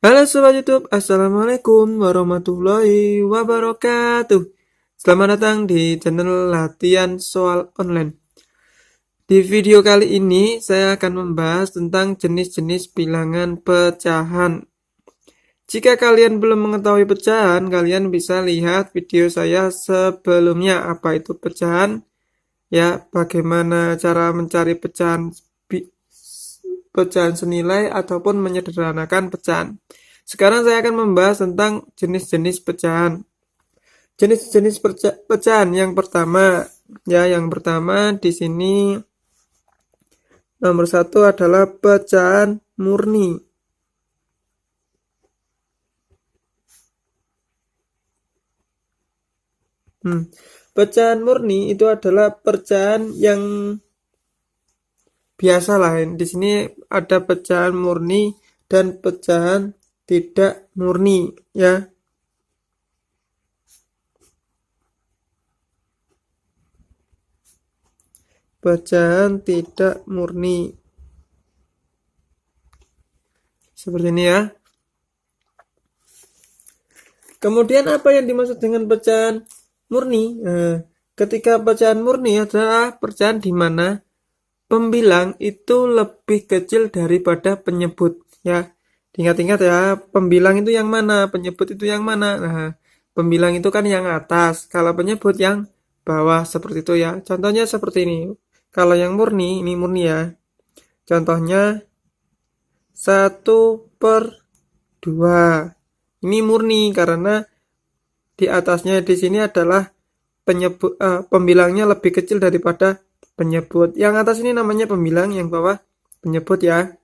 Halo Sobat YouTube, Assalamualaikum warahmatullahi wabarakatuh. Selamat datang di channel latihan soal online. Di video kali ini saya akan membahas tentang jenis-jenis bilangan pecahan. Jika kalian belum mengetahui pecahan, kalian bisa lihat video saya sebelumnya. Apa itu pecahan? Ya, bagaimana cara mencari pecahan senilai ataupun menyederhanakan pecahan. Sekarang saya akan membahas tentang jenis-jenis pecahan. Jenis-jenis pecahan yang pertama, yang pertama di sini nomor 1 adalah pecahan murni. Pecahan murni itu adalah pecahan yang biasa lah. Di sini ada pecahan murni dan pecahan tidak murni, ya. Pecahan tidak murni. Seperti ini ya. Kemudian apa yang dimaksud dengan pecahan murni? Ketika pecahan murni adalah pecahan di mana pembilang itu lebih kecil daripada penyebut, ya. Ingat-ingat ya, pembilang itu yang mana, penyebut itu yang mana. Nah, pembilang itu kan yang atas, kalau penyebut yang bawah, seperti itu ya. Contohnya seperti ini. Kalau yang murni, ini murni ya. Contohnya 1/2. Ini murni karena di atasnya di sini adalah pembilangnya lebih kecil daripada penyebut. Yang atas ini namanya pembilang, yang bawah penyebut ya.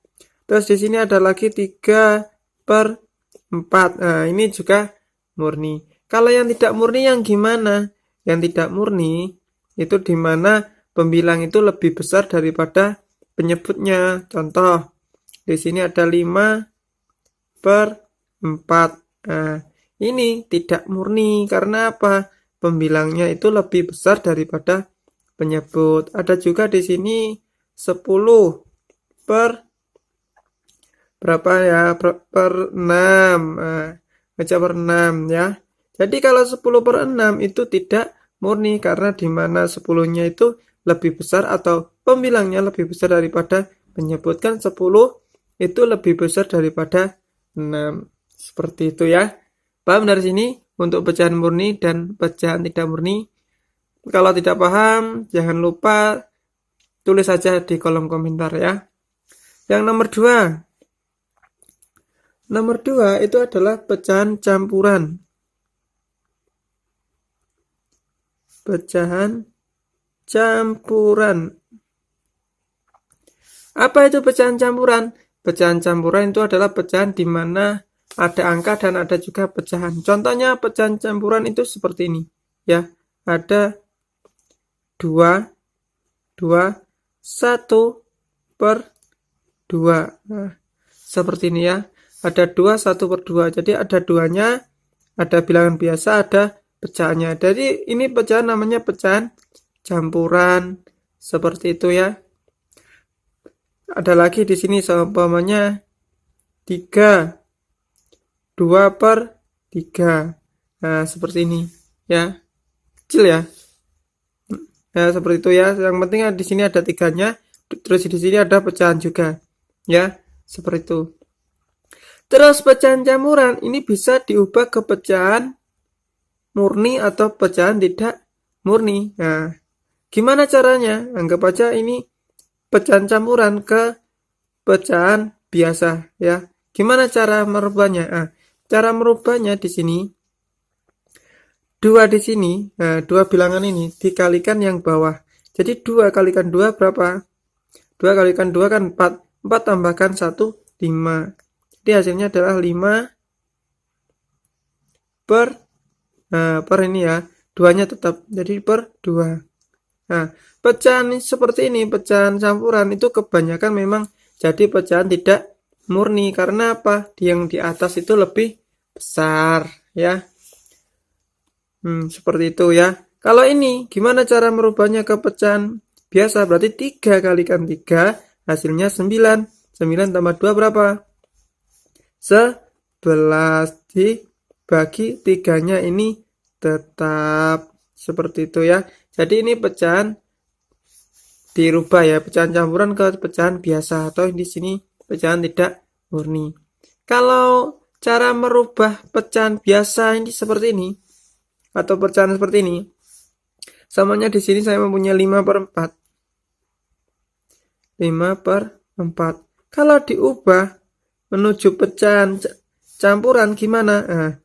Terus di sini ada lagi 3/4. Nah, ini juga murni. Kalau yang tidak murni yang gimana? Yang tidak murni itu di mana pembilang itu lebih besar daripada penyebutnya. Contoh, di sini ada 5/4. Nah, ini tidak murni karena apa? Pembilangnya itu lebih besar daripada penyebut. Ada juga di sini 10 per berapa ya? Per 6. Baca per 6 ya. Jadi kalau 10/6 itu tidak murni karena di mana 10-nya itu lebih besar atau pembilangnya lebih besar daripada penyebut. Kan 10 itu lebih besar daripada 6. Seperti itu ya. Paham dari sini untuk pecahan murni dan pecahan tidak murni? Kalau tidak paham, jangan lupa tulis saja di kolom komentar ya. Yang nomor 2. Nomor 2 itu adalah pecahan campuran. Pecahan campuran. Apa itu pecahan campuran? Pecahan campuran itu adalah pecahan di mana ada angka dan ada juga pecahan. Contohnya pecahan campuran itu seperti ini, ya. Ada 2, 1/2. Nah, seperti ini ya. Ada 2, 1/2. Jadi ada duanya, ada bilangan biasa, ada pecahannya. Jadi ini pecahan namanya pecahan campuran. Seperti itu ya. Ada lagi di sini seumpamanya 3, 2/3. Nah, seperti ini ya. Kecil ya. Ya, seperti itu ya. Yang penting di sini ada 3-nya, terus di sini ada pecahan juga. Ya, seperti itu. Terus pecahan campuran ini bisa diubah ke pecahan murni atau pecahan tidak murni. Nah, gimana caranya? Anggap aja ini pecahan campuran ke pecahan biasa ya. Gimana cara merubahnya? Nah, cara merubahnya di sini 2 di sini, nah 2 bilangan ini dikalikan yang bawah. Jadi 2 kalikan 2 berapa? 2 kalikan 2 kan 4. 4 tambahkan 1, 5. Jadi hasilnya adalah 5 per ini ya. 2-nya tetap. Jadi per 2. Nah, pecahan seperti ini, pecahan campuran itu kebanyakan memang jadi pecahan tidak murni. Karena apa? Yang di atas itu lebih besar ya. Seperti itu ya. Kalau ini gimana cara merubahnya ke pecahan biasa? Berarti 3 kalikan 3 hasilnya 9. 9 tambah 2 berapa? 11. dibagi 3-nya ini tetap seperti itu ya. Jadi ini pecahan dirubah ya, pecahan campuran ke pecahan biasa, atau di sini pecahan tidak murni. Kalau cara merubah pecahan biasa ini seperti ini, atau pecahan seperti ini, samanya di sini saya mempunyai 5/4. 5/4. Kalau diubah menuju pecahan campuran gimana? Nah,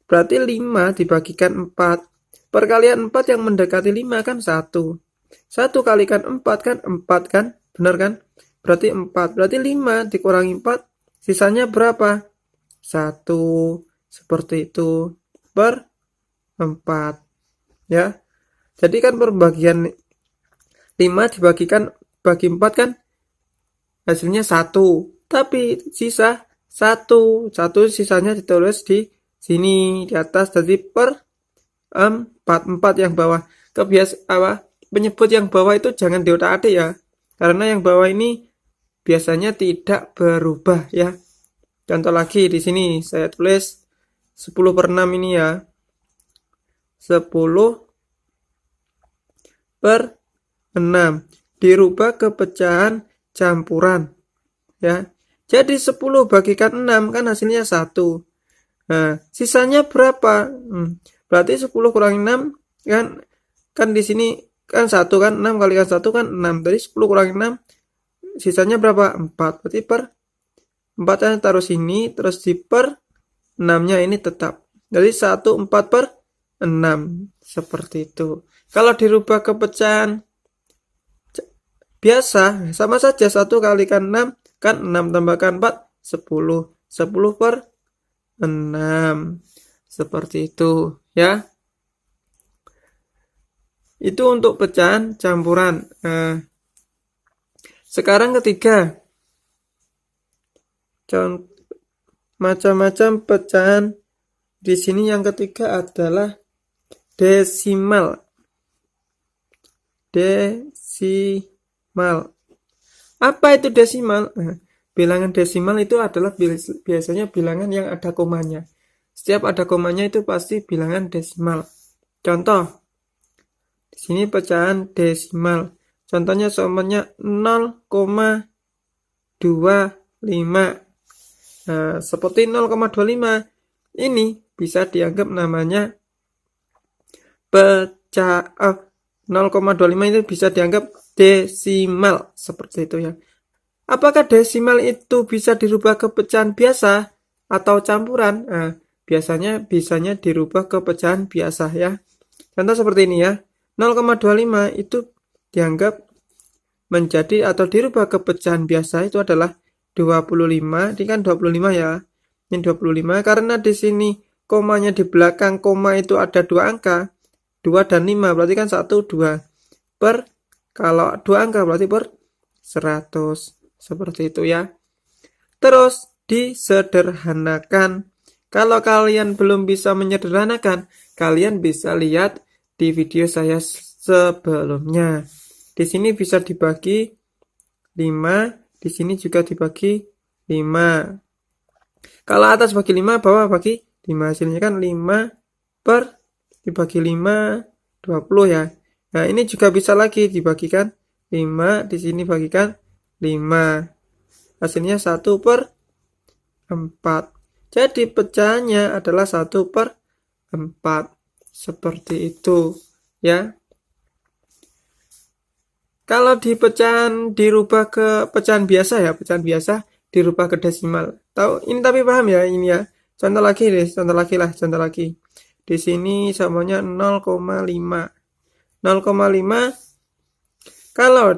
berarti 5 dibagikan 4. Perkalian 4 yang mendekati 5 kan 1. 1 kalikan 4 kan 4 kan? Benar kan? Berarti 4. Berarti 5 dikurangi 4. Sisanya berapa? 1. Seperti itu. Per 4. Ya. Jadi kan perbagian 5 dibagikan bagi 4 kan hasilnya 1. Tapi sisa 1. 1 sisanya ditulis di sini di atas, jadi per 4 yang bawah. Penyebut yang bawah itu jangan diotak-atik ya, karena yang bawah ini biasanya tidak berubah ya. Contoh lagi di sini saya tulis 10/6 ini ya, 10/6 dirubah ke pecahan campuran ya. Jadi 10 bagikan 6 kan hasilnya 1. Nah, sisanya berapa? Berarti 10 kurangi 6 kan di sini kan 1 kan, 6 kalikan 1 kan 6. Jadi 10 kurangi 6 sisanya berapa? 4. Berarti per 4-nya taruh sini, terus di per 6-nya ini tetap. Jadi 1/4/6 seperti itu. Kalau dirubah ke pecahan biasa sama saja, 1 kalikan 6 kan 6 tambahkan 4 10. 10/6 seperti itu ya. Itu untuk pecahan campuran. Nah, sekarang ketiga, macam-macam pecahan. Di sini yang ketiga adalah desimal. Desimal. Apa itu desimal? Nah, bilangan desimal itu adalah biasanya bilangan yang ada komanya. Setiap ada komanya itu pasti bilangan desimal. Contoh, di sini pecahan desimal. Contohnya seumpamanya 0,25. Nah, seperti 0,25 ini bisa dianggap namanya 0,25 itu bisa dianggap desimal seperti itu ya. Apakah desimal itu bisa dirubah ke pecahan biasa atau campuran? Nah, biasanya dirubah ke pecahan biasa ya. Contoh seperti ini ya. 0,25 itu dianggap menjadi atau dirubah ke pecahan biasa itu adalah 25. Ini kan 25 ya. Ini 25 karena di sini komanya di belakang koma itu ada 2 angka. 2 dan 5 berarti kan 1 2. Kalau 2 angka berarti per 100. Seperti itu ya. Terus disederhanakan. Kalau kalian belum bisa menyederhanakan, kalian bisa lihat di video saya sebelumnya. Di sini bisa dibagi 5, di sini juga dibagi 5. Kalau atas bagi 5, bawah bagi 5. Hasilnya kan 5 dibagi 5, 20 ya. Nah, ini juga bisa lagi dibagikan 5, di sini bagikan 5. Hasilnya 1/4. Jadi pecahannya adalah 1/4. Seperti itu ya. Kalau di pecahan dirubah ke pecahan biasa ya, pecahan biasa dirubah ke desimal. Tahu ini tapi paham ya ini ya. Contoh lagi deh, contoh lagi. Di sini samanya 0,5. 0,5 kalau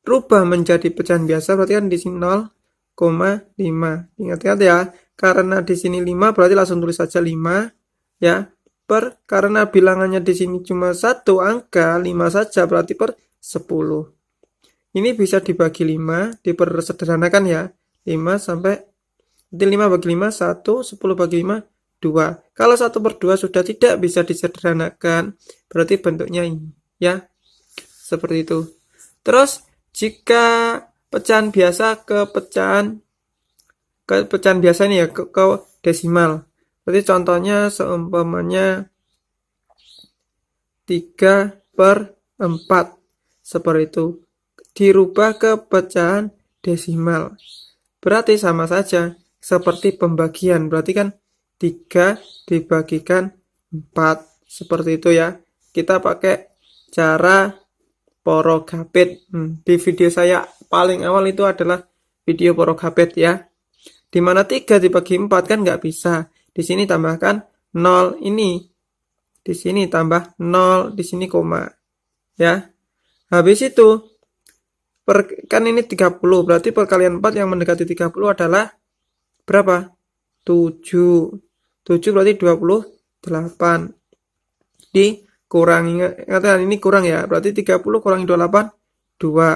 dirubah menjadi pecahan biasa berarti kan di sini 0,5. Ingat-ingat ya. Karena di sini 5 berarti langsung tulis saja 5 ya. Karena bilangannya di sini cuma 1 angka 5 saja berarti per 10. Ini bisa dibagi 5, dipersederhanakan ya. 5 sampai 5 bagi 5 1, 10 bagi 5 2. Kalau 1/2 sudah tidak bisa disederhanakan, berarti bentuknya ini ya. Seperti itu. Terus jika pecahan biasa ke ke pecahan biasa ini ya, ke desimal. Berarti contohnya seumpamanya 3/4 seperti itu, dirubah ke pecahan desimal. Berarti sama saja seperti pembagian. Berarti kan 3 dibagikan 4 seperti itu ya. Kita pakai cara porogapit. Di video saya paling awal itu adalah video porogapit ya. Dimana 3 dibagi 4 kan nggak bisa. Di sini tambahkan 0 ini. Di sini tambah 0, di sini koma. Ya. Habis itu, kan ini 30. Berarti perkalian 4 yang mendekati 30 adalah berapa? 7. 7 berarti 28. Dikurangi. Ingat ini kurang ya. Berarti 30 kurangi 28, 2.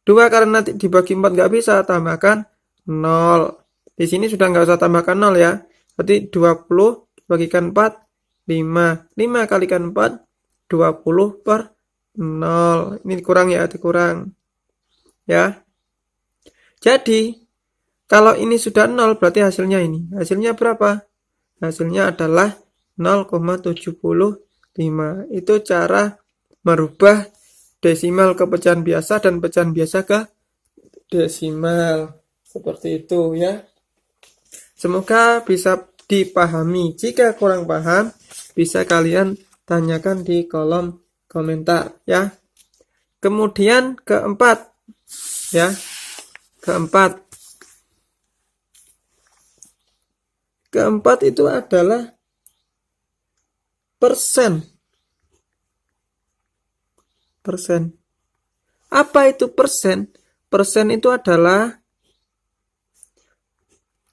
2 karena dibagi 4 nggak bisa, tambahkan 0. Di sini sudah nggak usah tambahkan 0 ya. Berarti 20 bagikan 4, 5. 5 kalikan 4, 20/0. Ini dikurang ya, dikurang. Ya. Jadi, kalau ini sudah 0, berarti hasilnya ini. Hasilnya berapa? Hasilnya adalah 0,75. Itu cara merubah desimal ke pecahan biasa dan pecahan biasa ke desimal. Seperti itu ya. Semoga bisa dipahami. Jika kurang paham, bisa kalian tanyakan di kolom komentar ya. Kemudian keempat ya. Keempat itu adalah persen. Apa itu persen? Persen itu adalah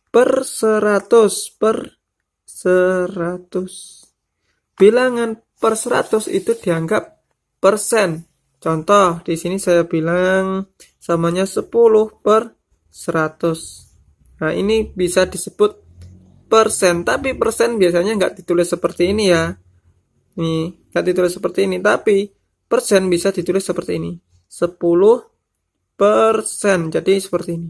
per 100. Bilangan per 100 itu dianggap persen. Contoh, di sini saya bilang samanya 10/100. Nah, ini bisa disebut persen, tapi persen biasanya nggak ditulis seperti ini ya. Nih, nggak ditulis seperti ini, tapi persen bisa ditulis seperti ini. 10%. Jadi seperti ini.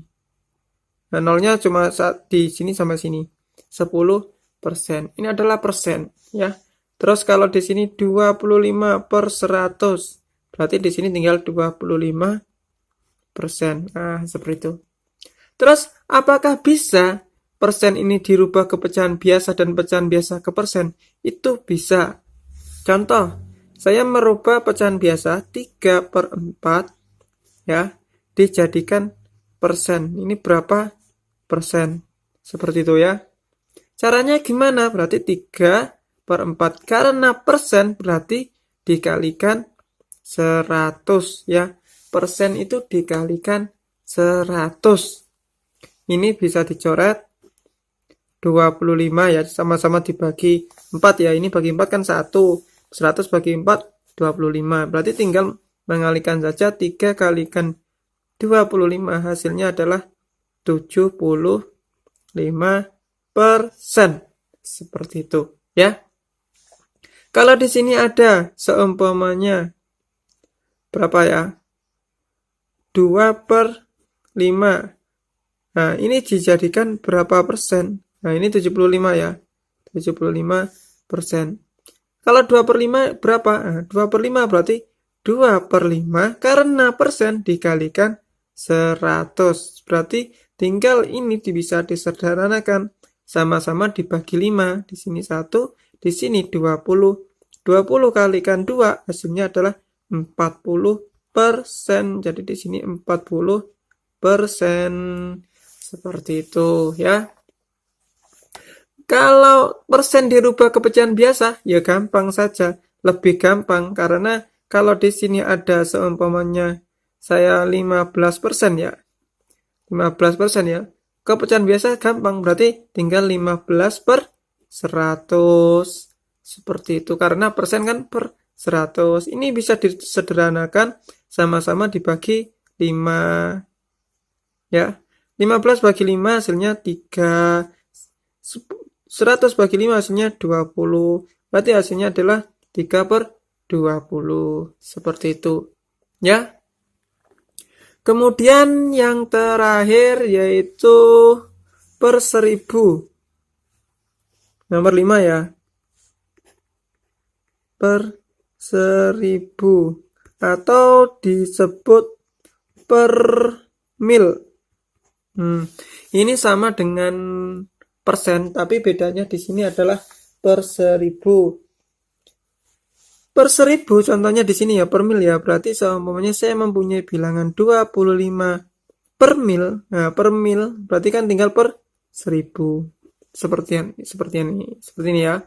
Nah, nolnya cuma di sini sama sini. 10%. Ini adalah persen ya. Terus kalau di sini 25/100. Berarti di sini tinggal 25%. Nah, seperti itu. Terus apakah bisa persen ini dirubah ke pecahan biasa dan pecahan biasa ke persen? Itu bisa. Contoh, saya merubah pecahan biasa 3/4 ya, dijadikan persen. Ini berapa persen? Seperti itu ya. Caranya gimana? Berarti 3/4. Karena persen berarti dikalikan 100 ya. Persen itu dikalikan 100. Ini bisa dicoret 25 ya. Sama-sama dibagi 4 ya. Ini bagi 4 kan 1. 100 bagi 4, 25. Berarti tinggal mengalikan saja 3 kalikan 25. Hasilnya adalah 75%. Seperti itu ya. Kalau di sini ada seumpamanya berapa ya? 2/5. Nah, ini dijadikan berapa persen? Nah, ini 75 ya. 75%. Kalau 2/5 berapa? Nah, 2/5 berarti 2/5 karena persen dikalikan 100. Berarti tinggal ini bisa disederhanakan. Sama-sama dibagi 5. Di sini 1, di sini 20. 20 kalikan 2 hasilnya adalah 40%. Jadi di sini 40%. Seperti itu ya. Kalau persen dirubah ke pecahan biasa, ya gampang saja. Lebih gampang karena kalau di sini ada seumpamanya saya 15% ya. 15% ya. Ke pecahan biasa gampang, berarti tinggal 15/100. Seperti itu, karena persen kan per 100. Ini bisa disederhanakan, sama-sama dibagi 5. Ya, 15 bagi 5 hasilnya 3. 100 bagi 5 hasilnya 20. Berarti hasilnya adalah 3/20. Seperti itu. Ya. Kemudian yang terakhir yaitu per 1000. Nomor 5 ya. Per 1000 atau disebut per mil. Ini sama dengan persen, tapi bedanya di sini adalah per 1000. Per 1000 contohnya di sini ya per mil ya. Berarti seumpamanya saya mempunyai bilangan 25 per mil. Nah, per mil berarti kan tinggal per 1000. Seperti ini ya.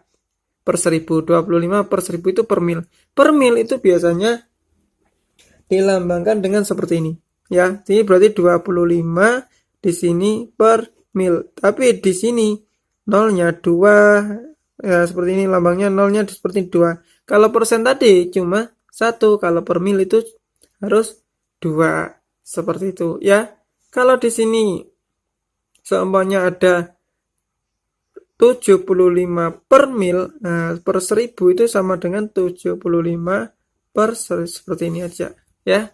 Per 1000, 25 per 1000 itu per mil. Per mil itu biasanya dilambangkan dengan seperti ini ya. Ini berarti 25 di sini per mil. Tapi di sini nolnya 2 ya, seperti ini lambangnya, nolnya seperti 2. Kalau persen tadi cuma 1, kalau per mil itu harus 2. Seperti itu ya. Kalau di sini seumpamanya ada 75 per mil, nah, per 1000 itu sama dengan 75 per 100, seperti ini aja ya.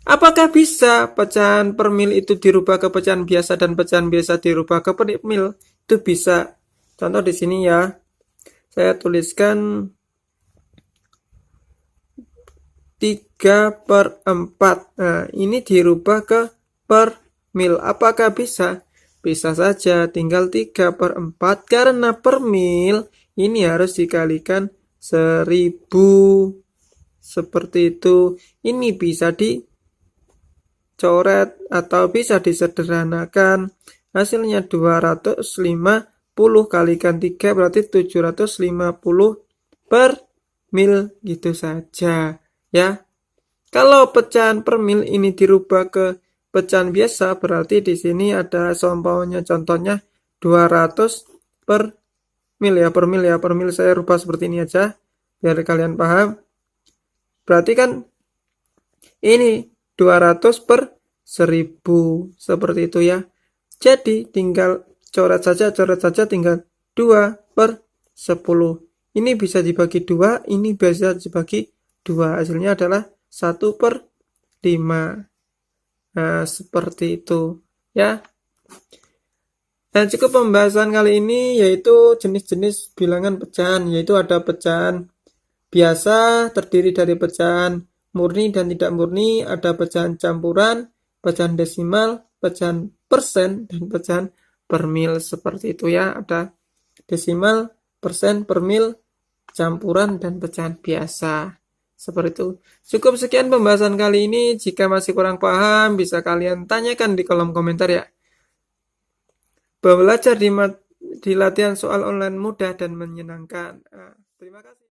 Apakah bisa pecahan per mil itu dirubah ke pecahan biasa dan pecahan biasa dirubah ke per mil? Itu bisa. Contoh di sini ya. Saya tuliskan 3/4. Nah, ini dirubah ke per mil. Apakah bisa? Bisa saja, tinggal 3/4 karena per mil ini harus dikalikan 1000. Seperti itu. Ini bisa dicoret atau bisa disederhanakan. Hasilnya 250 kalikan 3 berarti 750 per mil, gitu saja ya. Kalau pecahan per mil ini dirubah ke pecahan biasa berarti di sini ada seumpamanya contohnya 200 per mil ya, per mil ya, per mil saya rubah seperti ini aja biar kalian paham. Berarti kan ini 200 per 1000 seperti itu ya. Jadi tinggal coret saja tinggal 2 per 10. Ini bisa dibagi 2, ini bisa dibagi 2. Hasilnya adalah 1/5. Nah, seperti itu ya. Nah, cukup pembahasan kali ini yaitu jenis-jenis bilangan pecahan, yaitu ada pecahan biasa terdiri dari pecahan murni dan tidak murni, ada pecahan campuran, pecahan desimal, pecahan persen, dan pecahan per mil, seperti itu ya. Ada desimal, persen, per mil, campuran, dan pecahan biasa. Seperti itu. Cukup sekian pembahasan kali ini. Jika masih kurang paham, bisa kalian tanyakan di kolom komentar ya. Belajar di latihan soal online mudah dan menyenangkan. Terima kasih.